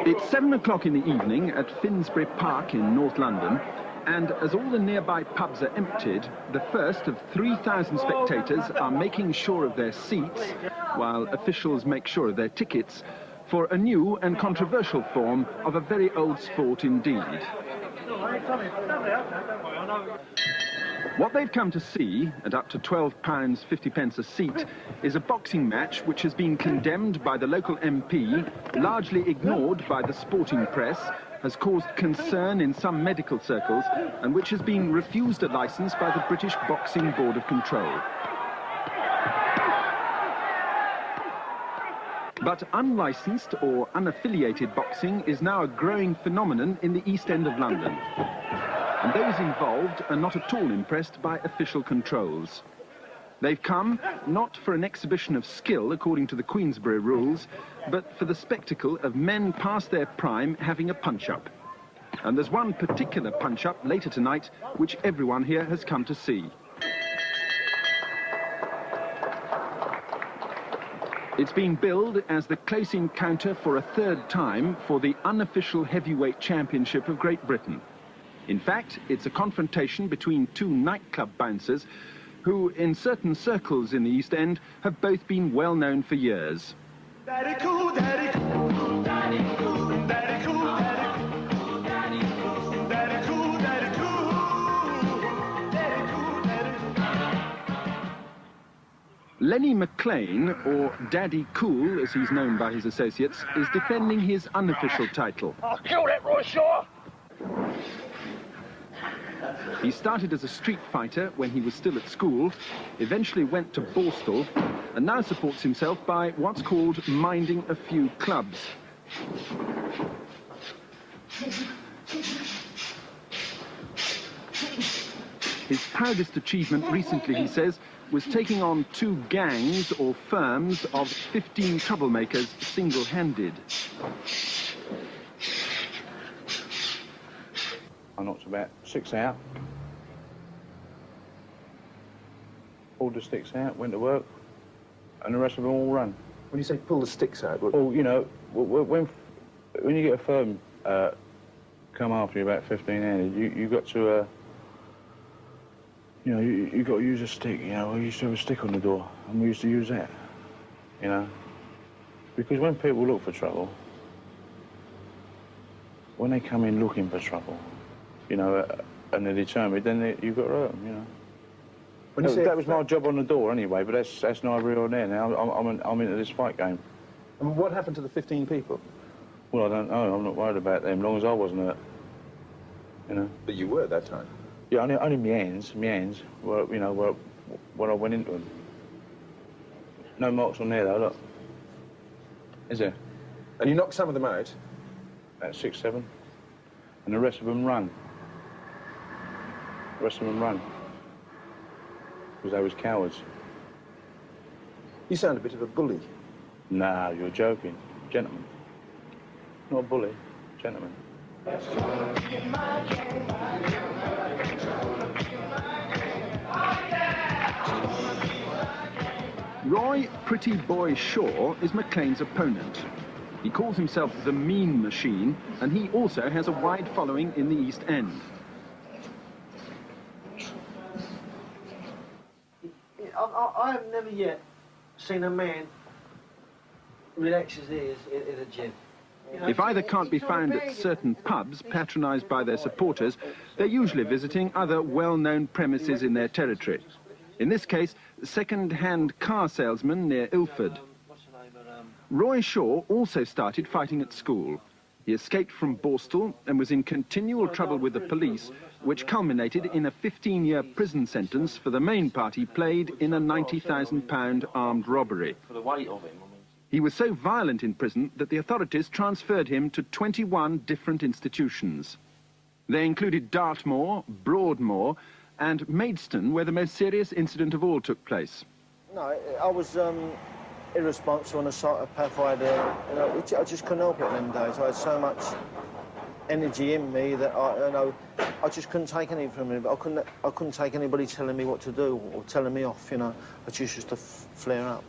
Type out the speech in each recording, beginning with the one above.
It's 7 o'clock in the evening at Finsbury Park in North London, and as all the nearby pubs are emptied, the first of 3,000 spectators are making sure of their seats, while officials make sure of their tickets, for a new and controversial form of a very old sport indeed. What they've come to see, at up to £12.50 a seat, is a boxing match which has been condemned by the local MP, largely ignored by the sporting press, has caused concern in some medical circles, and which has been refused a licence by the British Boxing Board of Control. But unlicensed or unaffiliated boxing is now a growing phenomenon in the East End of London. And those involved are not at all impressed by official controls. They've come not for an exhibition of skill according to the Queensberry rules, but for the spectacle of men past their prime having a punch-up. And there's one particular punch-up later tonight which everyone here has come to see. It's been billed as the close encounter for a third time for the unofficial heavyweight championship of Great Britain. In fact, it's a confrontation between two nightclub bouncers who, in certain circles in the East End, have both been well known for years. Daddy cool, daddy cool, daddy cool, daddy cool, daddy cool, daddy cool, daddy cool, daddy cool, daddy cool, daddy cool. Lenny McLean, or Daddy Cool, as he's known by his associates, is defending his unofficial title. I'll kill that Roy Shaw! He started as a street fighter when he was still at school, eventually went to Borstal, and now supports himself by what's called minding a few clubs. His proudest achievement recently, he says, was taking on 2 gangs or firms of 15 troublemakers single-handed. I knocked about 6 out. Pulled the sticks out, went to work, and the rest of them all run. When you say pull the sticks out? What... Well, you know, when you get a firm come after you about 15-handed, you got to, you know, you got to use a stick. You know, we used to have a stick on the door, and we used to use that. You know, because when people look for trouble, when they come in looking for trouble, you know, and they're determined, then you've got to hurt them, you know. When you that was my job on the door anyway, but that's neither here nor there now. I'm into this fight game. And what happened to the 15 people? Well, I don't know. I'm not worried about them, as long as I wasn't hurt. You know. But you were at that time? Yeah, only my hands, were, you know, where I went into them. No marks on there, though, look. Is there? And you knocked some of them out? About 6, 7. And the rest of them run. The rest of them run. Because they was cowards. You sound a bit of a bully. Nah, you're joking. Gentleman. Not a bully. Gentleman. Roy Pretty Boy Shaw is McLean's opponent. He calls himself the Mean Machine, and he also has a wide following in the East End. I have never yet seen a man relax his ears in a gym. If either can't be found at certain pubs patronised by their supporters, they're usually visiting other well-known premises in their territory. In this case, second-hand car salesman near Ilford. Roy Shaw also started fighting at school. He escaped from Borstal and was in continual trouble with the police, which culminated in a 15-year prison sentence for the main part he played in a £90,000 armed robbery. For the weight of him, He was so violent in prison that the authorities transferred him to 21 different institutions. They included Dartmoor, Broadmoor, and Maidstone, where the most serious incident of all took place. No, I was irresponsible and a psychopath. I just couldn't help it in them days. I had so much energy in me that I just couldn't take anything from it. I couldn't take anybody telling me what to do or telling me off. You know, I just used to flare up.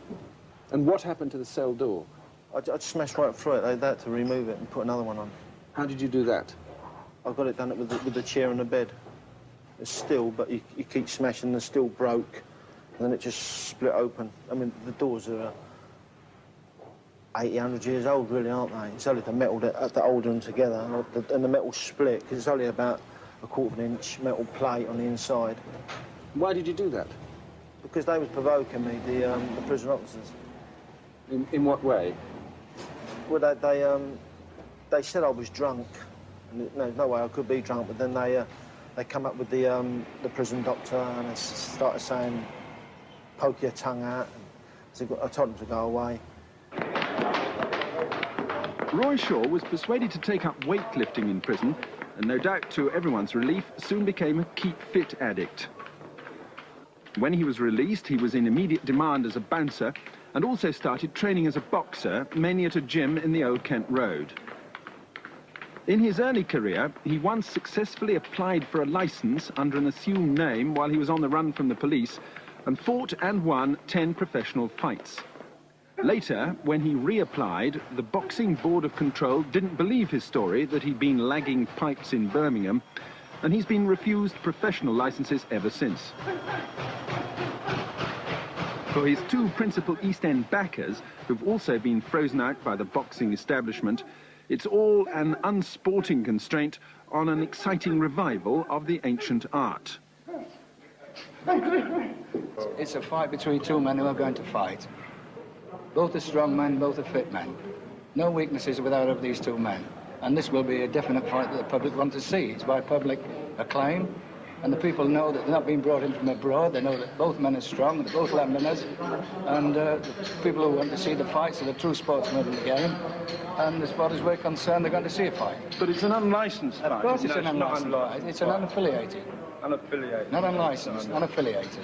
And what happened to the cell door? I smashed right through it. They had to remove it and put another one on. How did you do that? I got it done with the chair and the bed. It's steel, but you keep smashing, the steel broke, and then it just split open. I mean, the doors are 80, 100 years old, really, aren't they? It's only the metal that hold them together, and the metal split, because it's only about a 1/4 inch metal plate on the inside. Why did you do that? Because they was provoking me, the prison officers. In what way? Well, they said I was drunk, and there's no way I could be drunk, but then they come up with the prison doctor, and they started saying, poke your tongue out, and so I told them to go away. Roy Shaw was persuaded to take up weightlifting in prison, and no doubt to everyone's relief, soon became a keep-fit addict. When he was released, he was in immediate demand as a bouncer, and also started training as a boxer, mainly at a gym in the Old Kent Road. In his early career, he once successfully applied for a licence under an assumed name while he was on the run from the police, and fought and won 10 professional fights. Later, when he reapplied, the Boxing Board of Control didn't believe his story that he'd been lagging pipes in Birmingham, and he's been refused professional licences ever since. For his 2 principal East End backers, who've also been frozen out by the boxing establishment, it's all an unsporting constraint on an exciting revival of the ancient art. It's a fight between 2 men who are going to fight. Both are strong men, both are fit men. No weaknesses without of these 2 men. And this will be a definite fight that the public want to see. It's by public acclaim. And the people know that they're not being brought in from abroad. They know that both men are strong, they're both Londoners. And the people who want to see the fights are the true sportsmen of the game. And as far as we're concerned, they're going to see a fight. But it's an unlicensed fight. Of course it's an unlicensed fight. It's an unaffiliated. Unaffiliated. Not unlicensed, unaffiliated.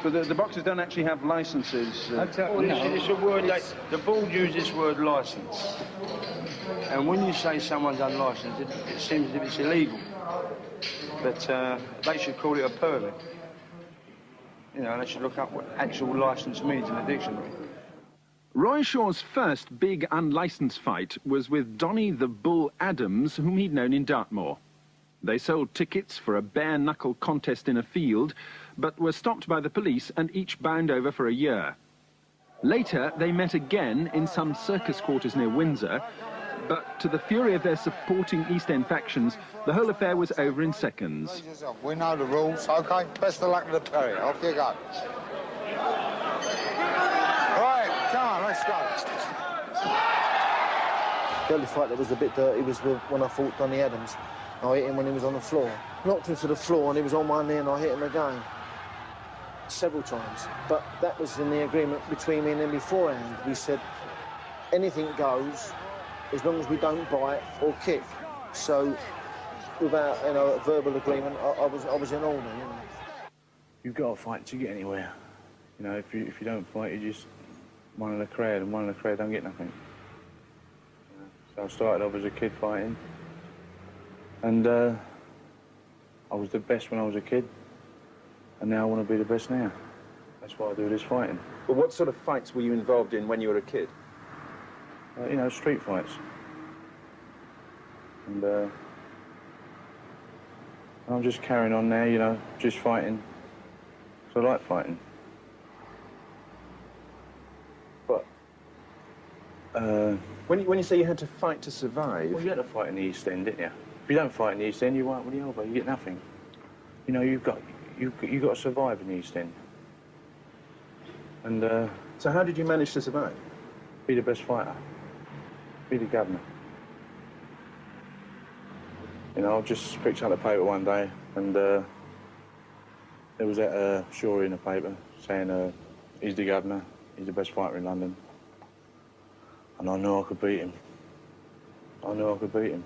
But the boxers don't actually have licences. It's a word that the board uses this word licence. And when you say someone's unlicensed, it seems as if it's illegal. But they should call it a permit. You know, they should look up what actual licence means in the dictionary. Roy Shaw's first big unlicensed fight was with Donny the Bull Adams, whom he'd known in Dartmoor. They sold tickets for a bare-knuckle contest in a field, but were stopped by the police and each bound over for a year. Later, they met again in some circus quarters near Windsor, but to the fury of their supporting East End factions, the whole affair was over in seconds. We know the rules, OK? Best of luck to the Perry. Off you go. Right, come on, let's go. The only fight that was a bit dirty was when I fought Donny Adams. I hit him when he was on the floor. Knocked him to the floor and he was on my knee and I hit him again. Several times. But that was in the agreement between me and him beforehand. We said, anything goes as long as we don't bite or kick. So, without, you know, a verbal agreement, I was in order, you know. You've got to fight to get anywhere. You know, if you don't fight, you're just one of the crowd, and one of the crowd don't get nothing. So I started off as a kid fighting, and I was the best when I was a kid, and now I want to be the best now. That's why I do this fighting. Well, what sort of fights were you involved in when you were a kid? You know, street fights. And I'm just carrying on now, you know, just fighting. So I like fighting. But when you say you had to fight to survive... Well, you had to fight in the East End, didn't you? If you don't fight in the East End, you won't with the elbow, you get nothing. You know, you've got to survive in the East End. And So how did you manage to survive? Be the best fighter. Be the governor. You know, I just picked up the paper one day and there was that story in the paper saying he's the governor, he's the best fighter in London. And I knew I could beat him. I knew I could beat him.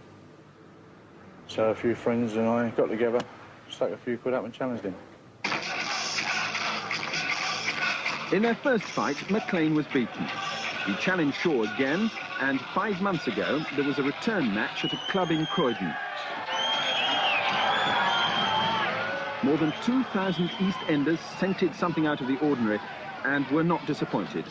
So a few friends and I got together, stuck a few quid up and challenged him. In their first fight, McLean was beaten. He challenged Shaw again, and 5 months ago, there was a return match at a club in Croydon. More than 2,000 East Enders scented something out of the ordinary and were not disappointed.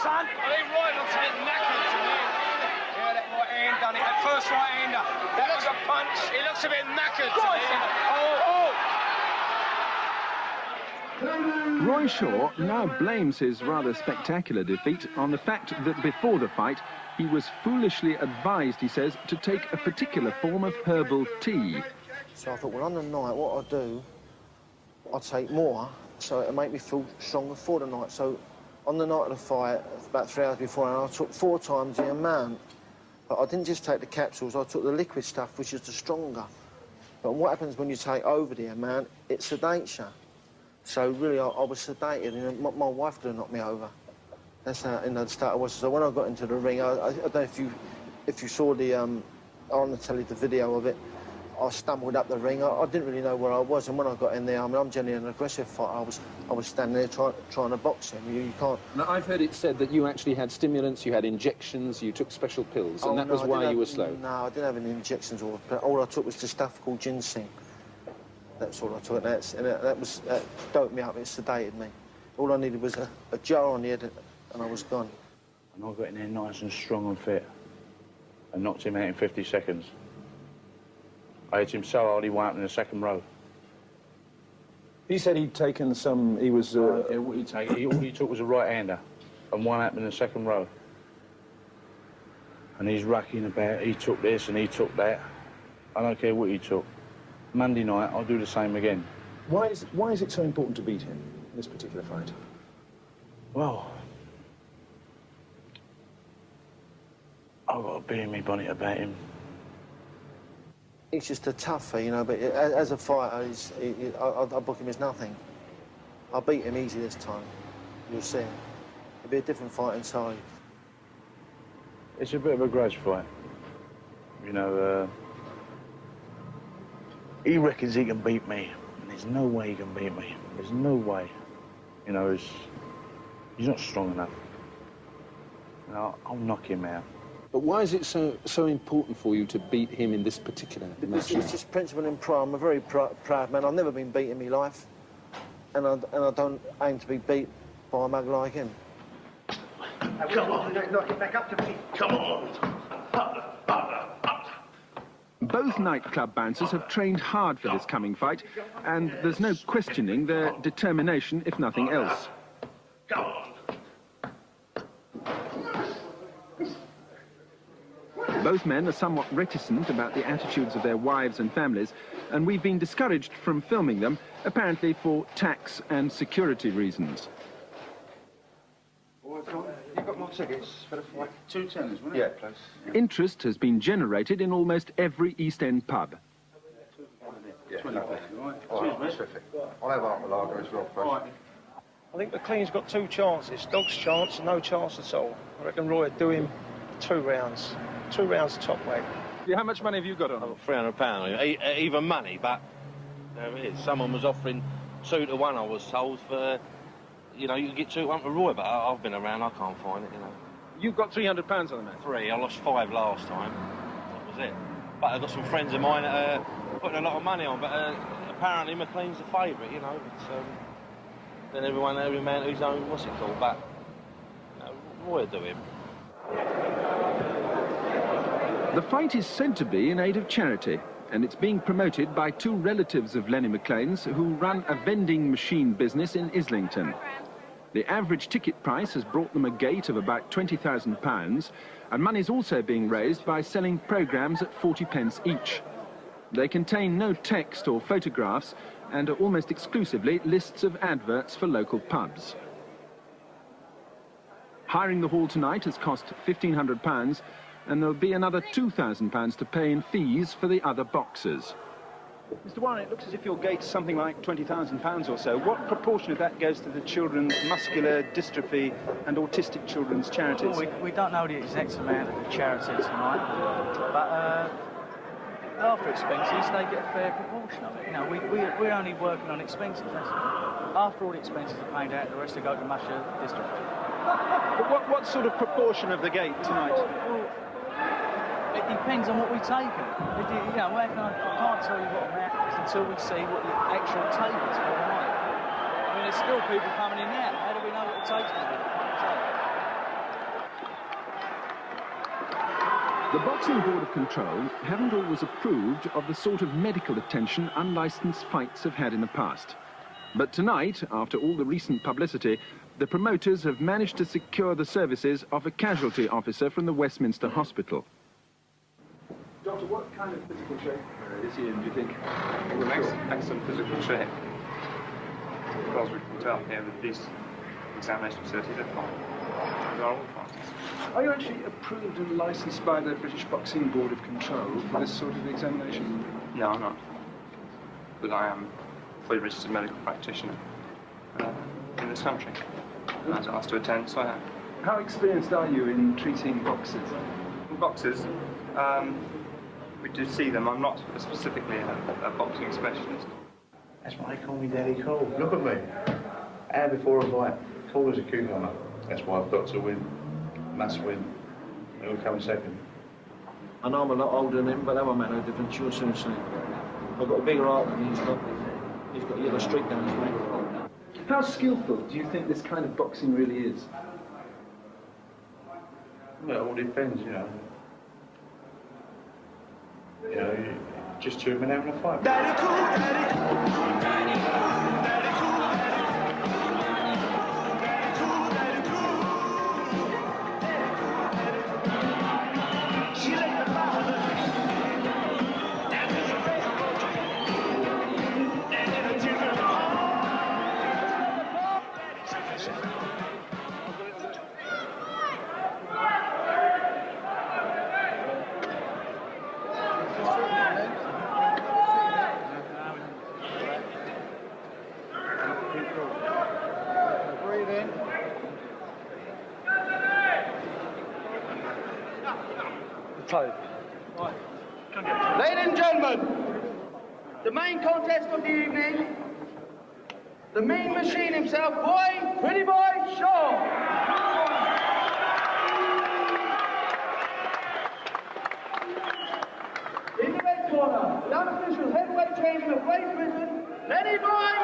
son. Well, Roy looks a bit knackered to me. Yeah, that right hand done it. That first right hander. That was a punch. He looks a bit knackered to me. Roy Shaw now blames his rather spectacular defeat on the fact that before the fight, he was foolishly advised, he says, to take a particular form of herbal tea. So I thought, well, on the night, what I'll do, I'll take more, so it'll make me feel stronger for the night. So on the night of the fight, about 3 hours before, I took 4 times the amount. But I didn't just take the capsules, I took the liquid stuff, which is the stronger. But what happens when you take over the amount, it sedates you. So really, I was sedated, and my wife could have knocked me over. That's how, the start I was. So when I got into the ring, I don't know if you saw the, on the telly, the video of it, I stumbled up the ring. I didn't really know where I was, and when I got in there, I mean, I'm generally an aggressive fighter. I was standing there trying to box him. You can't... Now, I've heard it said that you actually had stimulants, you had injections, you took special pills, and that was why you were slow. No, I didn't have any injections. All I took was the stuff called ginseng. That's all I took. That doped me up. It sedated me. All I needed was a jar on the head, and I was gone. And I got in there nice and strong and fit, and knocked him out in 50 seconds. I hit him so hard he went up in the second row. He said he'd taken some, he was... Yeah, what he'd take, all he took was a right-hander, and one up in the second row. And he's racking about, he took this and he took that. I don't care what he took. Monday night, I'll do the same again. Why is it so important to beat him in this particular fight? Well, I've got a bee in my bonnet about him. He's just a tougher, you know, but as a fighter, I book him as nothing. I'll beat him easy this time. You'll see. It'll be a different fight inside. It's a bit of a grudge fight. You know, he reckons he can beat me, and there's no way he can beat me. There's no way. You know, he's not strong enough. You know, I'll knock him out. But why is it so important for you to beat him in this particular match? It's just principle and pride. I'm a very proud man. I've never been beat in my life, and I don't aim to be beat by a mug like him. Come on. Knock it back up to me. Come on. Both nightclub bouncers have trained hard for this coming fight, and there's no questioning their determination, if nothing else. Come on. Both men are somewhat reticent about the attitudes of their wives and families, and we've been discouraged from filming them, apparently for tax and security reasons. You've got more tickets for the fight? 2 tenors, wasn't it? Yeah. Place. Interest has been generated in almost every East End pub. Yeah, no. Terrific. I'll have half a lager as well, please. I think McLean's got 2 chances. Dog's chance, no chance at all. I reckon Roy would do him 2 rounds. 2 rounds top weight. Yeah, how much money have you got on him? £300. Even money, but there it is. Someone was offering 2 to 1, I was told, for, you know, you can get 2 to 1 for Roy, but I've been around, I can't find it, you know. You've got £300 on the match? 3, I lost 5 last time. That was it. But I've got some friends of mine that are putting a lot of money on, but apparently McLean's the favourite, you know. It's, then every man who's own, what's it called, but you know, Roy will do him. The fight is said to be in aid of charity, and it's being promoted by 2 relatives of Lenny McLean's who run a vending machine business in Islington. The average ticket price has brought them a gate of about £20,000, and money's also being raised by selling programmes at 40p each. They contain no text or photographs and are almost exclusively lists of adverts for local pubs. Hiring the hall tonight has cost £1,500, and there'll be another £2,000 to pay in fees for the other boxers. Mr. Warren, it looks as if your gate's something like £20,000 or so. What proportion of that goes to the children's muscular dystrophy and autistic children's charities? Well, we don't know the exact amount of the charity tonight, but after expenses, they get a fair proportion of it. You know, we're only working on expenses. After all the expenses are paid out, the rest will go to muscular dystrophy. But what sort of proportion of the gate tonight? Well, it depends on what we take. You know, I can't tell you what amount is until we see what the actual take is for the night. I mean, there's still people coming in now. How do we know what the take's going to be? The Boxing Board of Control haven't always approved of the sort of medical attention unlicensed fights have had in the past. But tonight, after all the recent publicity, the promoters have managed to secure the services of a casualty officer from the Westminster Hospital. Doctor, what kind of physical shape is he in, do you think? Excellent physical shape. As far as we can tell here with these examination facilities, they're fine. They're all fine. Are you actually approved and licensed by the British Boxing Board of Control for this sort of examination? No, I'm not. But I am a fully registered medical practitioner in this country. I was asked to attend, so I am. How experienced are you in treating boxers? Boxers, we do see them. I'm not specifically a boxing specialist. That's why they call me Daddy Cool. Look at me. Hour before a fight, cool as a cucumber. That's why I've got to win. Must win. It'll come second. I know I'm a lot older than him, but that won't make no difference. You'll soon see. I've got a bigger heart than he's got. He's got a yellow streak down his neck. How skillful do you think this kind of boxing really is? Well, it all depends, you know. You know, just two men having a fight. Daddy cool, daddy cool, daddy cool, daddy cool, daddy cool, daddy cool. She like the father. Daddy's a railroad train. Daddy's a children. Breathe in. Ladies and gentlemen, the main contest of the evening, the mean machine himself, boy, pretty boy, Shaw. In the red corner, the unofficial heavyweight champion of Great Britain, Lenny McLean.